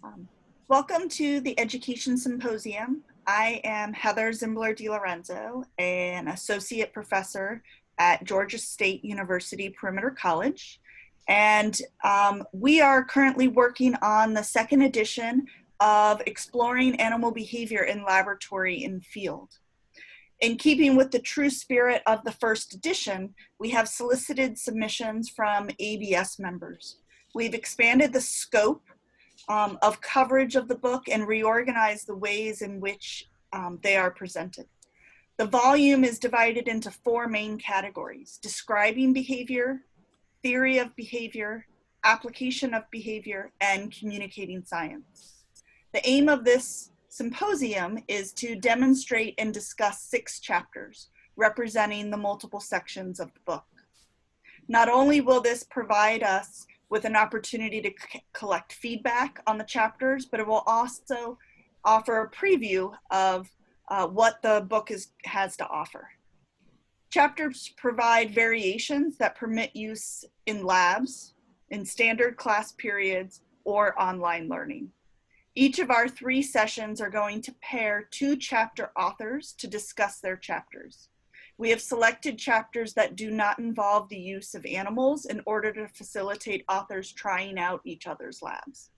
Um, Welcome to the Education Symposium. I am Heather Zimbler DiLorenzo, an associate professor at Georgia State University Perimeter College. And we are currently working on the second edition of Exploring Animal Behavior in Laboratory and Field. In keeping with the true spirit of the first edition, we have solicited submissions from ABS members. We've expanded the scope of coverage of the book and reorganize the ways in which they are presented. The volume is divided into four main categories: describing behavior, theory of behavior, application of behavior, and communicating science. The aim of this symposium is to demonstrate and discuss 6 chapters representing the multiple sections of the book. Not only will this provide us with an opportunity to collect feedback on the chapters, but it will also offer a preview of what the book has to offer. Chapters provide variations that permit use in labs, in standard class periods, or online learning. Each of our 3 sessions are going to pair 2 chapter authors to discuss their chapters. We have selected chapters that do not involve the use of animals in order to facilitate authors trying out each other's labs.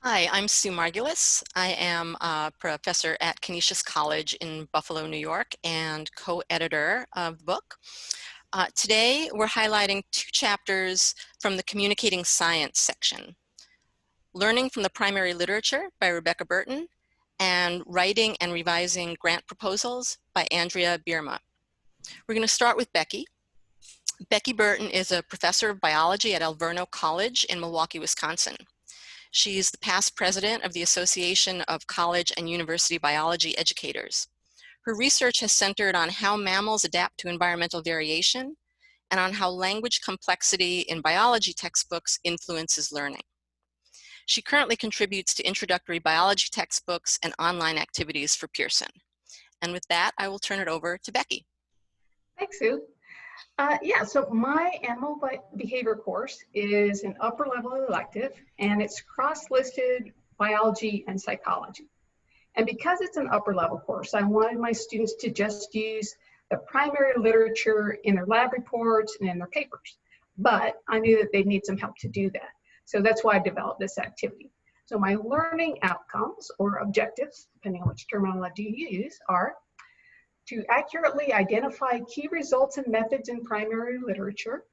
Hi, I'm Sue Margulis. I am a professor at Canisius College in Buffalo, New York, and co-editor of the book. Today, we're highlighting 2 chapters from the Communicating Science section: Learning from the Primary Literature by Rebecca Burton, and Writing and Revising Grant Proposals by Andrea Bierema. We're going to start with Becky. Becky Burton is a professor of biology at Alverno College in Milwaukee, Wisconsin. She's the past president of the Association of College and University Biology Educators. Her research has centered on how mammals adapt to environmental variation and on how language complexity in biology textbooks influences learning. She currently contributes to introductory biology textbooks and online activities for Pearson. And with that, I will turn it over to Becky. Thanks, Sue. So my animal behavior course is an upper level elective, and it's cross-listed biology and psychology. And because it's an upper level course, I wanted my students to just use the primary literature in their lab reports and in their papers. But I knew that they'd need some help to do that. So that's why I developed this activity. So my learning outcomes, or objectives, depending on which terminology you use, are to accurately identify key results and methods in primary literature,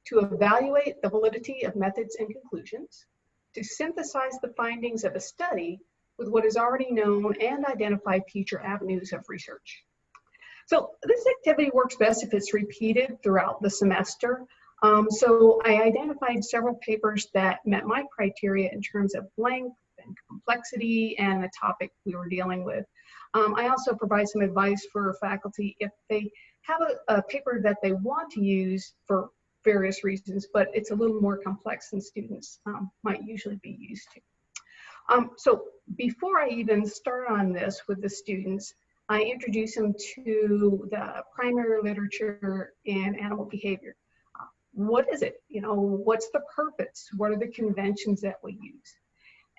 to evaluate the validity of methods and conclusions, to synthesize the findings of a study with what is already known and identify future avenues of research. So this activity works best if it's repeated throughout the semester. So I identified several papers that met my criteria in terms of length and complexity and the topic we were dealing with. I also provide some advice for faculty if they have a paper that they want to use for various reasons, but it's a little more complex than students might usually be used to. So before I even start on this with the students, I introduce them to the primary literature in animal behavior. What is it? What's the purpose? What are the conventions that we use?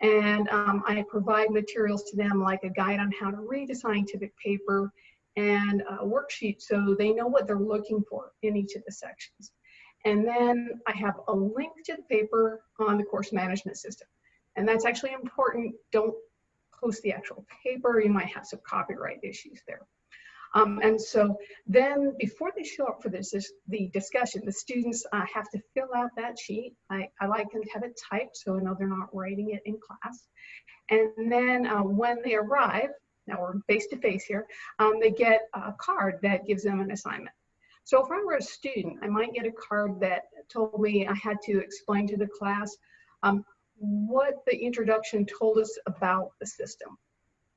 And I provide materials to them like a guide on how to read a scientific paper and a worksheet so they know what they're looking for in each of the sections. And then I have a link to the paper on the course management system. And that's actually important. Don't post the actual paper. You might have some copyright issues there. And so then before they show up for the discussion, the students have to fill out that sheet. I like them to have it typed so I know they're not writing it in class. And then when they arrive, now we're face-to-face here, they get a card that gives them an assignment. So if I were a student, I might get a card that told me I had to explain to the class what the introduction told us about the system.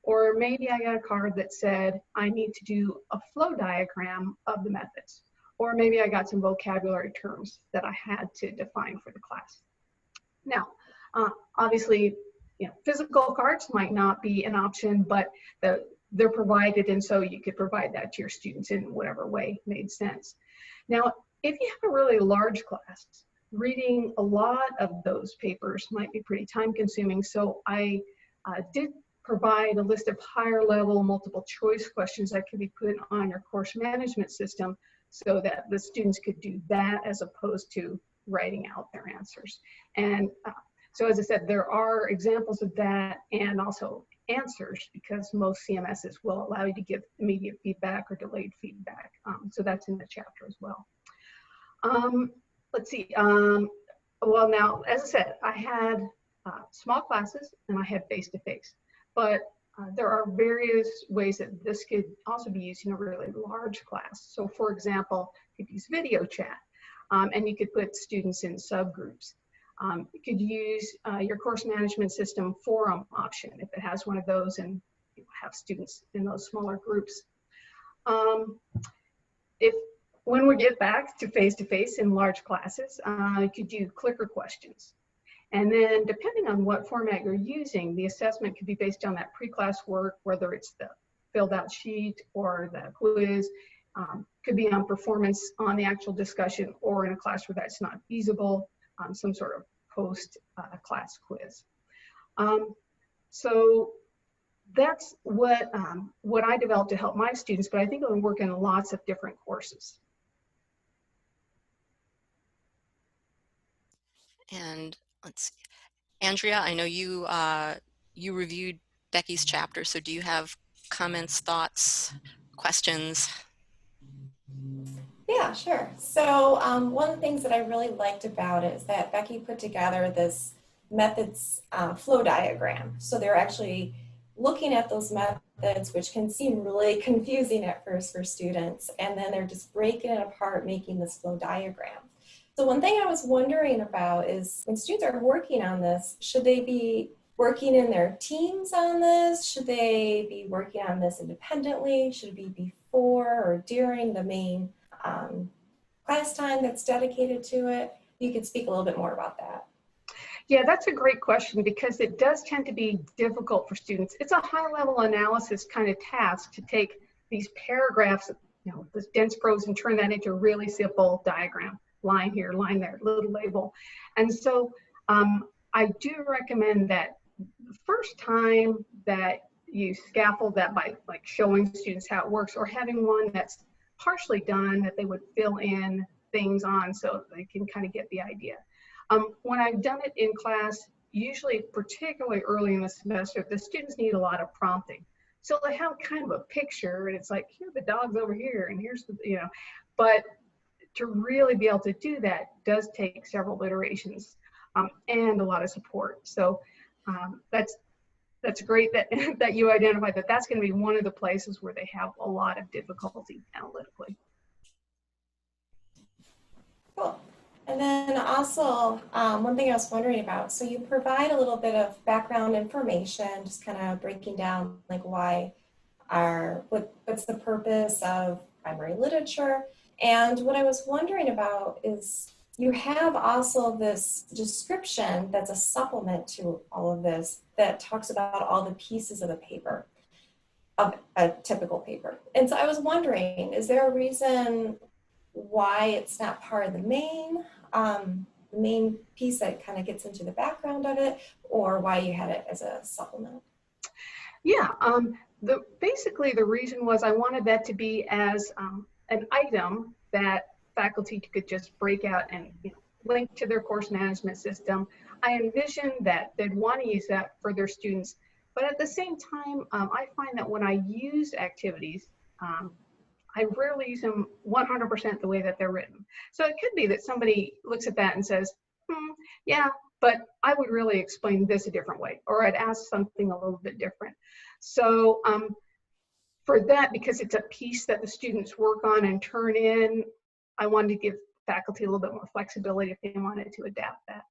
Or maybe I got a card that said I need to do a flow diagram of the methods. Or maybe I got some vocabulary terms that I had to define for the class. Now, obviously, physical cards might not be an option, but they're provided, and so you could provide that to your students in whatever way made sense. Now, if you have a really large class, reading a lot of those papers might be pretty time consuming. So I did provide a list of higher level multiple choice questions that could be put on your course management system so that the students could do that as opposed to writing out their answers. And so as I said, there are examples of that and also answers, because most CMSs will allow you to give immediate feedback or delayed feedback. So that's in the chapter as well. Let's see. Well, now, as I said, I had small classes and I had face-to-face, but there are various ways that this could also be used in a really large class. So for example, you could use video chat, and you could put students in subgroups. You could use your course management system forum option if it has one of those, and you have students in those smaller groups. When we get back to face-to-face in large classes, you could do clicker questions. And then depending on what format you're using, the assessment could be based on that pre-class work, whether it's the filled out sheet or the quiz, could be on performance on the actual discussion, or in a class where that's not feasible, some sort of post-class quiz. So that's what I developed to help my students, but I think it would work in lots of different courses. And let's see, Andrea, I know you you reviewed Becky's chapter, so do you have comments, thoughts, questions? Yeah, sure. So one of the things that I really liked about it is that Becky put together this methods flow diagram. So they're actually looking at those methods, which can seem really confusing at first for students, and then they're just breaking it apart, making this flow diagram. So one thing I was wondering about is when students are working on this, should they be working in their teams on this? Should they be working on this independently? Should it be before or during the main class time that's dedicated to it? You could speak a little bit more about that. Yeah, that's a great question, because it does tend to be difficult for students. It's a high-level analysis kind of task to take these paragraphs, this dense prose, and turn that into a really simple diagram. Line here, line there, little label. And so I do recommend that the first time that you scaffold that by like showing students how it works, or having one that's partially done that they would fill in things on so they can kind of get the idea. When I've done it in class, usually particularly early in the semester, the students need a lot of prompting. So they have kind of a picture, and it's like, here the dog's over here, and here's the, but to really be able to do that does take several iterations and a lot of support. So that's great that, that you identified that that's going to be one of the places where they have a lot of difficulty analytically. Cool. And then also, one thing I was wondering about, so you provide a little bit of background information, just kind of breaking down like what's the purpose of primary literature. And what I was wondering about is you have also this description that's a supplement to all of this that talks about all the pieces of a paper, of a typical paper. And so I was wondering, is there a reason why it's not part of the main piece that kind of gets into the background of it, or why you had it as a supplement? Yeah, basically the reason was I wanted that to be as an item that faculty could just break out and link to their course management system. I envisioned that they'd want to use that for their students, but at the same time, I find that when I use activities, I rarely use them 100% the way that they're written. So it could be that somebody looks at that and says, yeah, but I would really explain this a different way, or I'd ask something a little bit different. So for that, because it's a piece that the students work on and turn in, I wanted to give faculty a little bit more flexibility if they wanted to adapt that.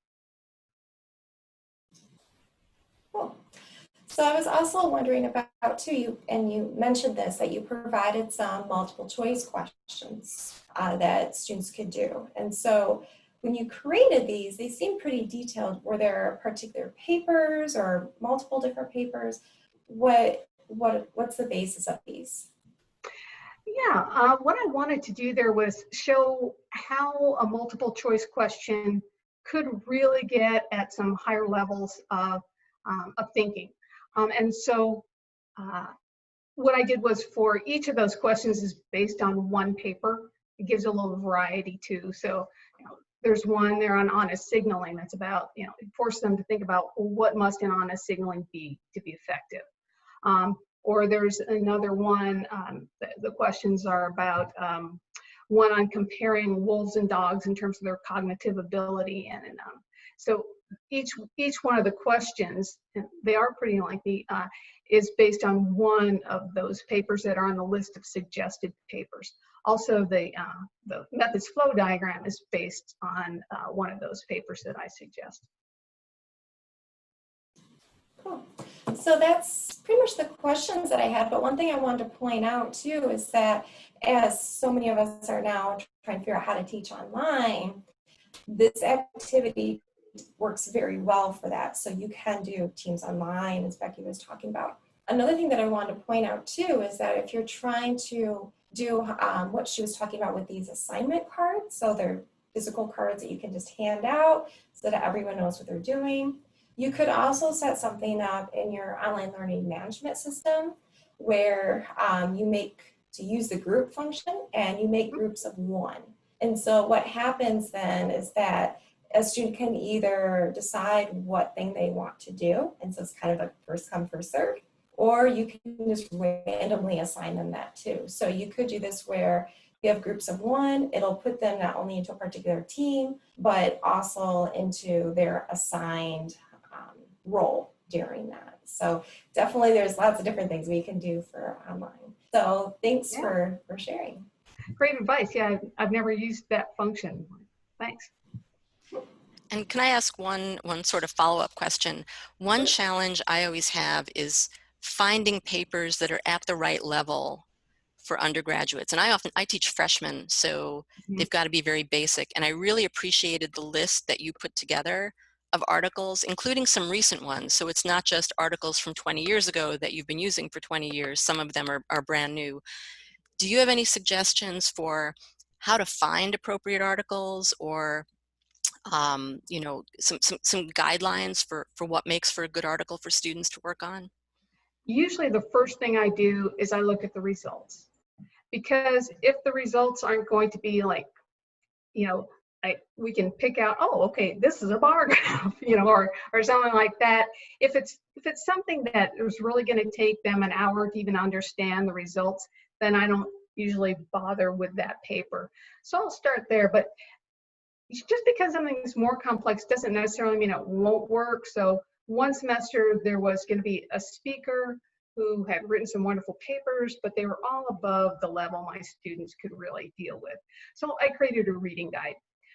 Cool. So I was also wondering about too, and you mentioned this, that you provided some multiple choice questions that students could do. And so when you created these, they seem pretty detailed. Were there particular papers or multiple different papers? What's the basis of these? Yeah, what I wanted to do there was show how a multiple choice question could really get at some higher levels of thinking. And so what I did was, for each of those questions is based on one paper. It gives a little variety too. So, there's one there on honest signaling that's about, it forces them to think about, well, what must an honest signaling be to be effective? Or there's another one, the questions are about one on comparing wolves and dogs in terms of their cognitive ability. And so each one of the questions, they are pretty lengthy, is based on one of those papers that are on the list of suggested papers. Also, the methods flow diagram is based on one of those papers that I suggest. Cool. So that's pretty much the questions that I had, but one thing I wanted to point out too is that, as so many of us are now trying to figure out how to teach online, this activity works very well for that. So you can do Teams online, as Becky was talking about. Another thing that I wanted to point out too is that if you're trying to do what she was talking about with these assignment cards, so they're physical cards that you can just hand out so that everyone knows what they're doing. You could also set something up in your online learning management system where you use the group function and you make groups of one. And so what happens then is that a student can either decide what thing they want to do, and so it's kind of a first come, first serve, or you can just randomly assign them that too. So you could do this where you have groups of one, it'll put them not only into a particular team, but also into their assigned role during that. So definitely there's lots of different things we can do for online. So thanks for sharing. Great advice. Yeah, I've never used that function. Thanks. And can I ask one sort of follow-up question? One challenge I always have is finding papers that are at the right level for undergraduates. And I teach freshmen, so they've got to be very basic. And I really appreciated the list that you put together of articles, including some recent ones. So it's not just articles from 20 years ago that you've been using for 20 years. Some of them are brand new. Do you have any suggestions for how to find appropriate articles, or some guidelines for what makes for a good article for students to work on? Usually the first thing I do is I look at the results, because if the results aren't going to be like, we can pick out, oh, okay, this is a bar graph, or something like that. If it's something that is really going to take them an hour to even understand the results, then I don't usually bother with that paper. So I'll start there, but just because something's more complex doesn't necessarily mean it won't work. So one semester there was going to be a speaker who had written some wonderful papers, but they were all above the level my students could really deal with. So I created a reading guide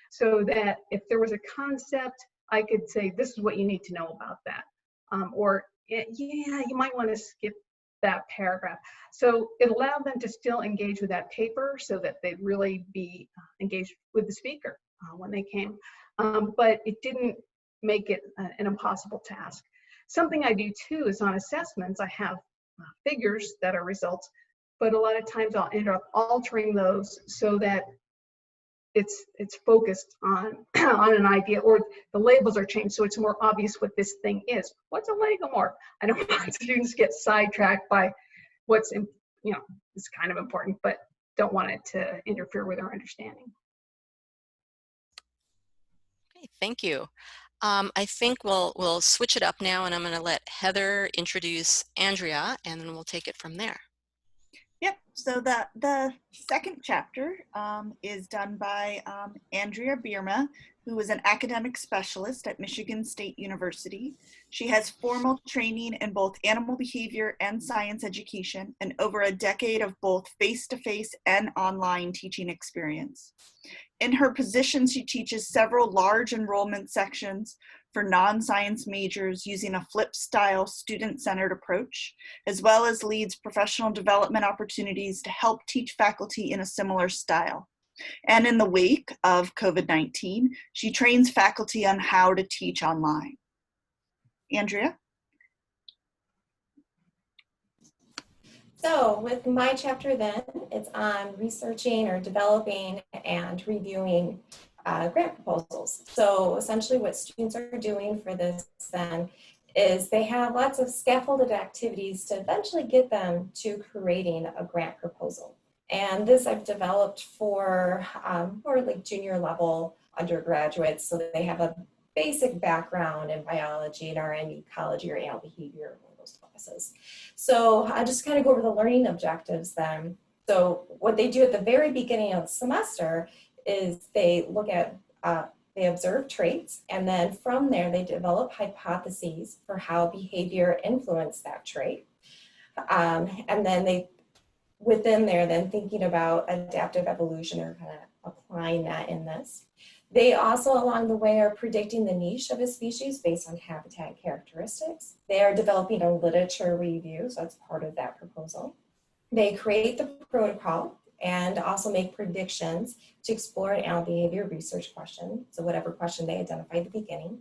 so that if there was a concept, I could say, this is what you need to know about that. Or, yeah, you might want to skip that paragraph. So it allowed them to still engage with that paper so that they'd really be engaged with the speaker when they came. But it didn't make it an impossible task. Something I do too is on assessments, I have figures that are results, but a lot of times I'll end up altering those so that it's focused on on an idea, or the labels are changed so it's more obvious what this thing is. What's a lagomorph? I don't want students to get sidetracked by what's it's kind of important, but don't want it to interfere with their understanding. Okay, thank you. I think we'll switch it up now, and I'm going to let Heather introduce Andrea, and then we'll take it from there. Yep, so the second chapter is done by Andrea Bierema, who is an academic specialist at Michigan State University. She has formal training in both animal behavior and science education, and over a decade of both face-to-face and online teaching experience. In her position, she teaches several large enrollment sections for non-science majors using a flip-style student-centered approach, as well as leads professional development opportunities to help teach faculty in a similar style. And in the wake of COVID-19, she trains faculty on how to teach online. Andrea? So with my chapter then, it's on researching or developing and reviewing grant proposals. So essentially what students are doing for this then is they have lots of scaffolded activities to eventually get them to creating a grant proposal. And this I've developed for like junior level undergraduates, so that they have a basic background in biology and RN ecology or animal behavior, one of those classes. So I just kind of go over the learning objectives then. So what they do at the very beginning of the semester is they look at, they observe traits, and then from there they develop hypotheses for how behavior influenced that trait. And then they, within there, then thinking about adaptive evolution or kind of applying that in this. They also, along the way, are predicting the niche of a species based on habitat characteristics. They are developing a literature review, so that's part of that proposal. They create the protocol and also make predictions to explore an animal behavior research question, so whatever question they identify at the beginning.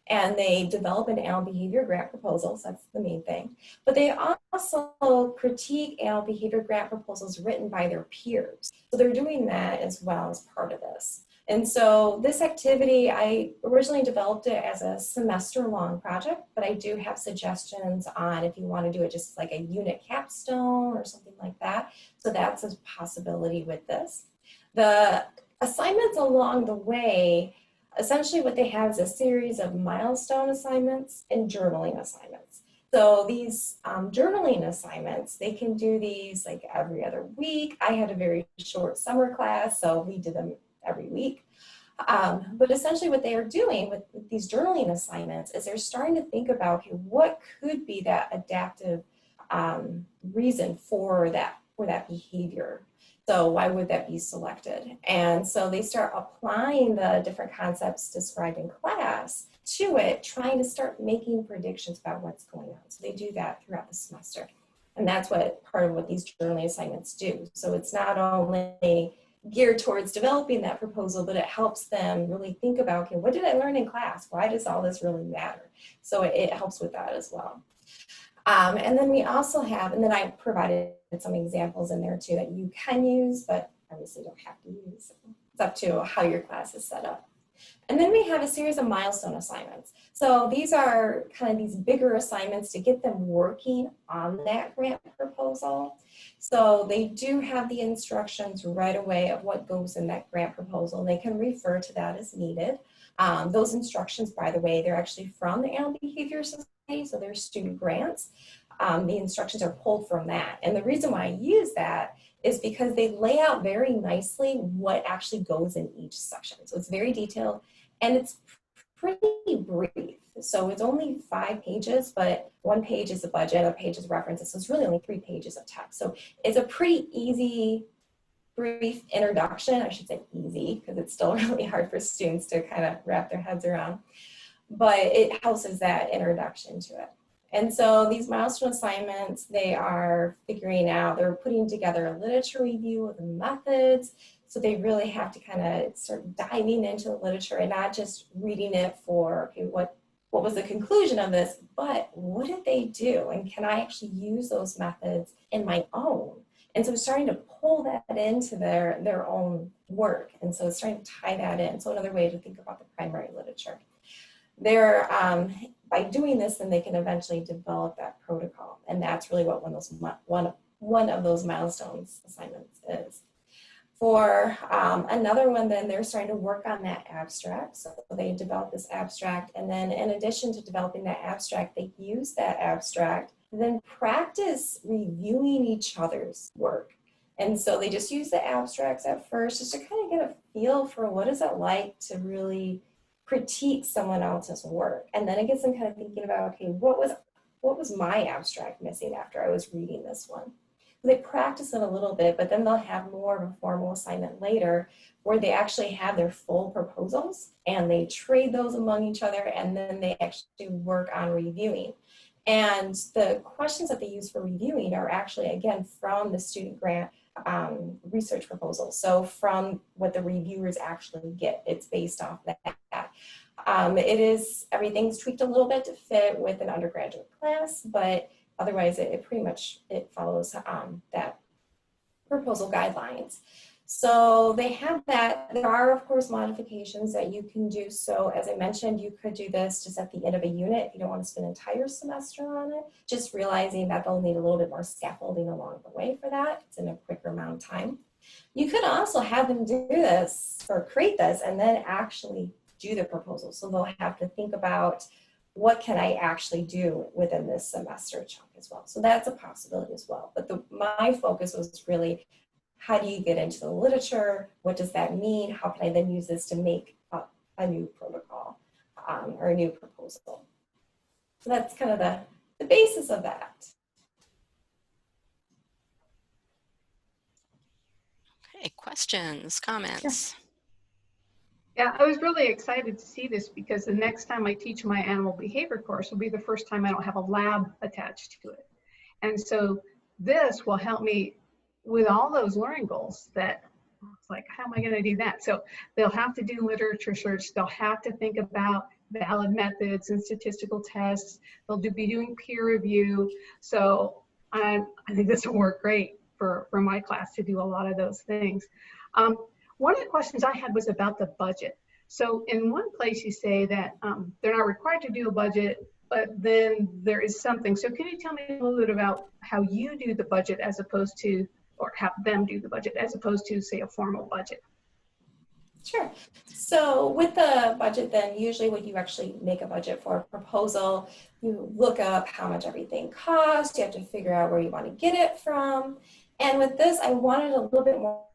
And they develop an animal behavior grant proposal, so that's the main thing. But they also critique animal behavior grant proposals written by their peers. So they're doing that as well as part of this. And so this activity, I originally developed it as a semester-long project, but I do have suggestions on if you want to do it just like a unit capstone or something like that. So that's a possibility with this. The assignments along the way, essentially what they have is a series of milestone assignments and journaling assignments. So these journaling assignments, they can do these like every other week. I had a very short summer class, so we did them every week. But essentially what they are doing with these journaling assignments is they're starting to think about, okay, what could be that adaptive reason for that behavior? So why would that be selected? And so they start applying the different concepts described in class to it, trying to start making predictions about what's going on. So they do that throughout the semester. And that's what part of what these journaling assignments do. So it's not only geared towards developing that proposal, but it helps them really think about, okay, what did I learn in class? Why does all this really matter? So it helps with that as well. And then we also have, and then I provided some examples in there too that you can use, but obviously don't have to use. It's up to how your class is set up. And then we have a series of milestone assignments. So these are kind of these bigger assignments to get them working on that grant proposal. So they do have the instructions right away of what goes in that grant proposal. They can refer to that as needed. Those instructions, by the way, they're actually from the Animal Behavior Society, so they're student grants. The instructions are pulled from that. And the reason why I use that is because they lay out very nicely what actually goes in each section. So it's very detailed and it's pretty brief. So it's only 5 pages, but 1 page is the budget, a page is references. So it's really only 3 pages of text. So it's a pretty easy, brief introduction. I should say easy because it's still really hard for students to kind of wrap their heads around, but it helps as that introduction to it. And so these milestone assignments, they are figuring out, they're putting together a literature review of the methods. So they really have to kind of start diving into the literature and not just reading it for, okay, what was the conclusion of this, but what did they do? And can I actually use those methods in my own? And so starting to pull that into their own work. And so it's starting to tie that in. So another way to think about the primary literature. They're, by doing this, then they can eventually develop that protocol. And that's really what one of those milestones assignments is. For another one, then they're starting to work on that abstract. So they develop this abstract. And then in addition to developing that abstract, they use that abstract and then practice reviewing each other's work. And so they just use the abstracts at first just to kind of get a feel for what is it like to really critique someone else's work. And then it gets them kind of thinking about, okay, what was my abstract missing after I was reading this one? They practice it a little bit, but then they'll have more of a formal assignment later where they actually have their full proposals and they trade those among each other, and then they actually work on reviewing. And the questions that they use for reviewing are actually, again, from the student grant research proposal. So from what the reviewers actually get, it's based off that. Everything's tweaked a little bit to fit with an undergraduate class, but otherwise it pretty much, it follows that proposal guidelines. So they have that. There are, of course, modifications that you can do. So as I mentioned, you could do this just at the end of a unit if you don't want to spend an entire semester on it. Just realizing that they'll need a little bit more scaffolding along the way for that. It's in a quicker amount of time. You could also have them do this or create this and then actually do the proposal. So they'll have to think about what can I actually do within this semester chunk as well. So that's a possibility as well. But my focus was really, how do you get into the literature? What does that mean? How can I then use this to make up a new protocol or a new proposal? So that's kind of the basis of that. Okay, questions, comments? Yeah, I was really excited to see this because the next time I teach my animal behavior course will be the first time I don't have a lab attached to it. And so this will help me with all those learning goals that it's like, how am I going to do that? So they'll have to do literature search. They'll have to think about valid methods and statistical tests. They'll be doing peer review. So I think this will work great for my class to do a lot of those things. One of the questions I had was about the budget. So in one place you say that they're not required to do a budget, but then there is something. So can you tell me a little bit about how you do the budget as opposed to, or have them do the budget as opposed to, say, a formal budget? Sure. So with the budget, then usually when you actually make a budget for a proposal, you look up how much everything costs. You have to figure out where you want to get it from. And with this, I wanted a little bit more,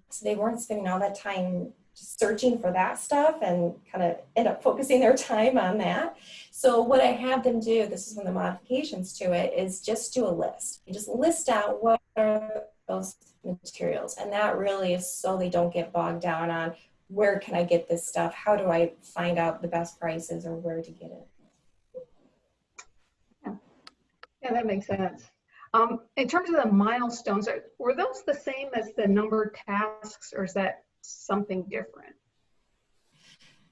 so they weren't spending all that time searching for that stuff and kind of end up focusing their time on that. So what I have them do, this is one of the modifications to it, is just do a list. You just list out what are those materials. And that really is so they don't get bogged down on where can I get this stuff? How do I find out the best prices or where to get it? Yeah, that makes sense. In terms of the milestones, were those the same as the numbered tasks, or is that something different?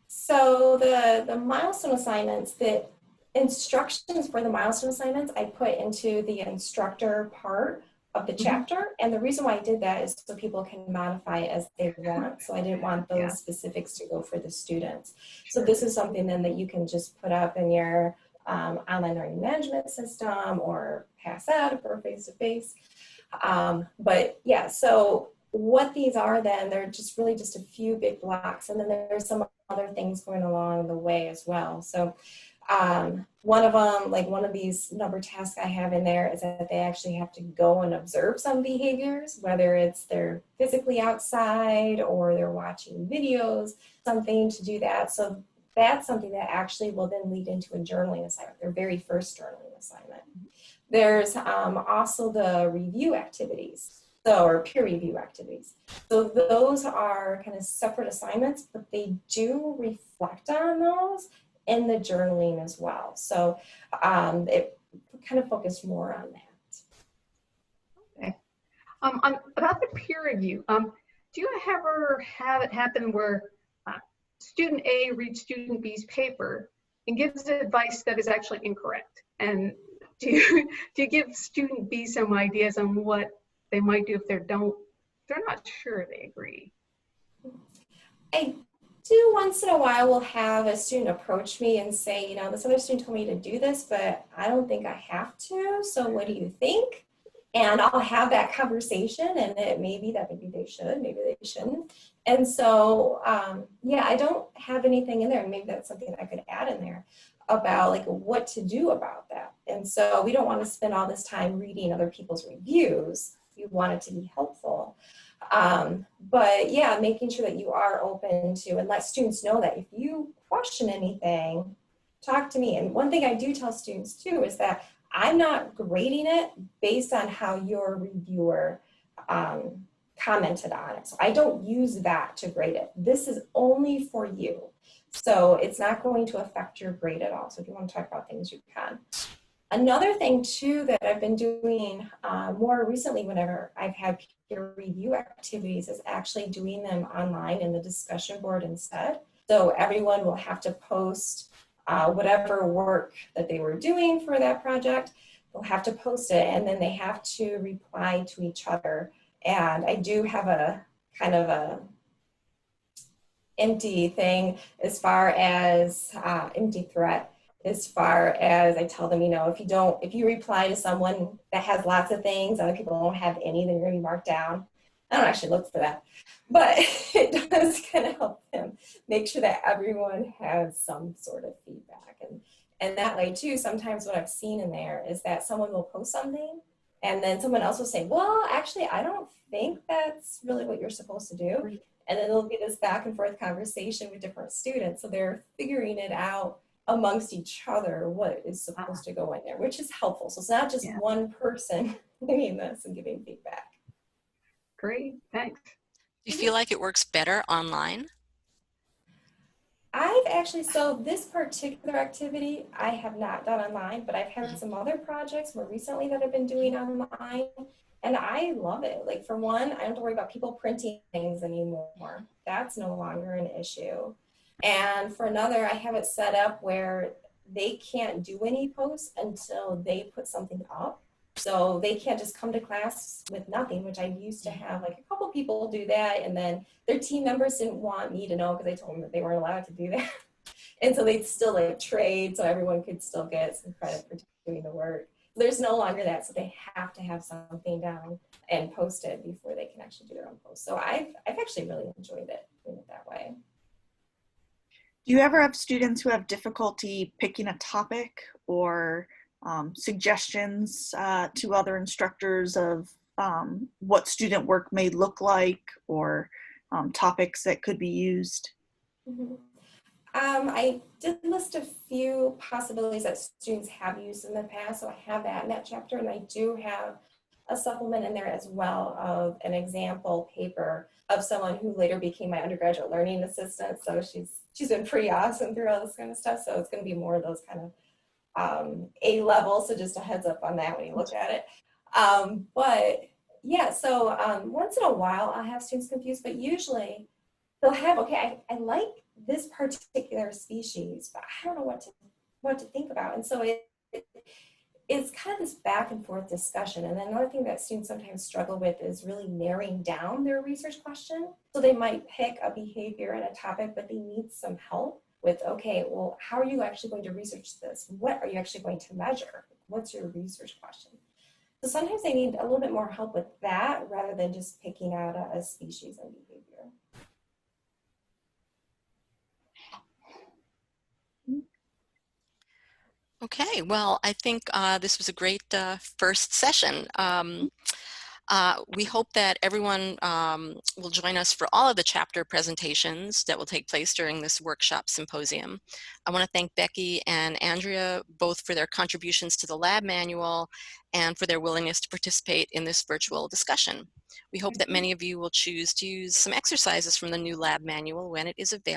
So the milestone assignments, the instructions for the milestone assignments, I put into the instructor part of the chapter. And the reason why I did that is so people can modify it as they want. So I didn't want those specifics to go for the students. So this is something then that you can just put up in your online learning management system or pass out for face-to-face. But yeah, so what these are then, they're just really just a few big blocks. And then there's some other things going along the way as well. So one of them, like one of these number tasks I have in there is that they actually have to go and observe some behaviors, whether it's they're physically outside or they're watching videos, something to do that. So that's something that actually will then lead into a journaling assignment, their very first journaling assignment. There's also the review activities, or peer review activities. So those are kind of separate assignments, but they do reflect on those in the journaling as well. So it kind of focused more on that. Okay. About the peer review, do you ever have it happen where student A reads student B's paper and gives advice that is actually incorrect? And do you give student B some ideas on what they might do if they're not sure they agree? I do once in a while will have a student approach me and say, you know, this other student told me to do this, but I don't think I have to. So what do you think? And I'll have that conversation, and it may be that maybe they should, maybe they shouldn't. And so, yeah, I don't have anything in there. And maybe that's something I could add in there about like what to do about that. And so we don't want to spend all this time reading other people's reviews. We want it to be helpful. But yeah, making sure that you are open to and let students know that if you question anything, talk to me. And one thing I do tell students too is that I'm not grading it based on how your reviewer commented on it. So I don't use that to grade it. This is only for you. So it's not going to affect your grade at all. So if you want to talk about things, you can. Another thing too that I've been doing more recently whenever I've had peer review activities is actually doing them online in the discussion board instead. So everyone will have to post whatever work that they were doing for that project. They'll have to post it, and then they have to reply to each other. And I do have a kind of a empty thing as far as empty threat, as far as I tell them, you know, if you reply to someone that has lots of things, other people don't have any, then you're gonna be marked down. I don't actually look for that, but it does kind of help them make sure that everyone has some sort of feedback. And that way too, sometimes what I've seen in there is that someone will post something and then someone else will say, well, actually, I don't think that's really what you're supposed to do. And then there'll be this back and forth conversation with different students. So they're figuring it out amongst each other what is supposed to go in there, which is helpful. So it's not just one person doing this and giving feedback. Great, thanks. Do you feel like it works better online? I've actually, so this particular activity I have not done online, but I've had some other projects more recently that I've been doing online, and I love it. Like for one, I don't have to worry about people printing things anymore. That's no longer an issue. And for another, I have it set up where they can't do any posts until they put something up. So they can't just come to class with nothing, which I used to have like a couple people do that. And then their team members didn't want me to know because I told them that they weren't allowed to do that. And so they'd still like trade so everyone could still get some credit for doing the work. There's no longer that. So they have to have something down and posted before they can actually do their own post. So I've actually really enjoyed it doing it that way. Do you ever have students who have difficulty picking a topic or suggestions to other instructors of what student work may look like or topics that could be used? Mm-hmm. I did list a few possibilities that students have used in the past, so I have that in that chapter, and I do have a supplement in there as well of an example paper of someone who later became my undergraduate learning assistant. So she's been pretty awesome through all this kind of stuff. So it's going to be more of those kind of A level. So just a heads up on that when you look at it. But yeah, so once in a while I'll have students confused, but usually they'll have, okay, I like this particular species, but I don't know what to think about. And so it's kind of this back and forth discussion. And then another thing that students sometimes struggle with is really narrowing down their research question. So they might pick a behavior and a topic, but they need some help with, okay, well, how are you actually going to research this? What are you actually going to measure? What's your research question? So sometimes they need a little bit more help with that rather than just picking out a species and behavior. Okay, well, I think this was a great first session. We hope that everyone will join us for all of the chapter presentations that will take place during this workshop symposium. I want to thank Becky and Andrea both for their contributions to the lab manual and for their willingness to participate in this virtual discussion. We hope that many of you will choose to use some exercises from the new lab manual when it is available.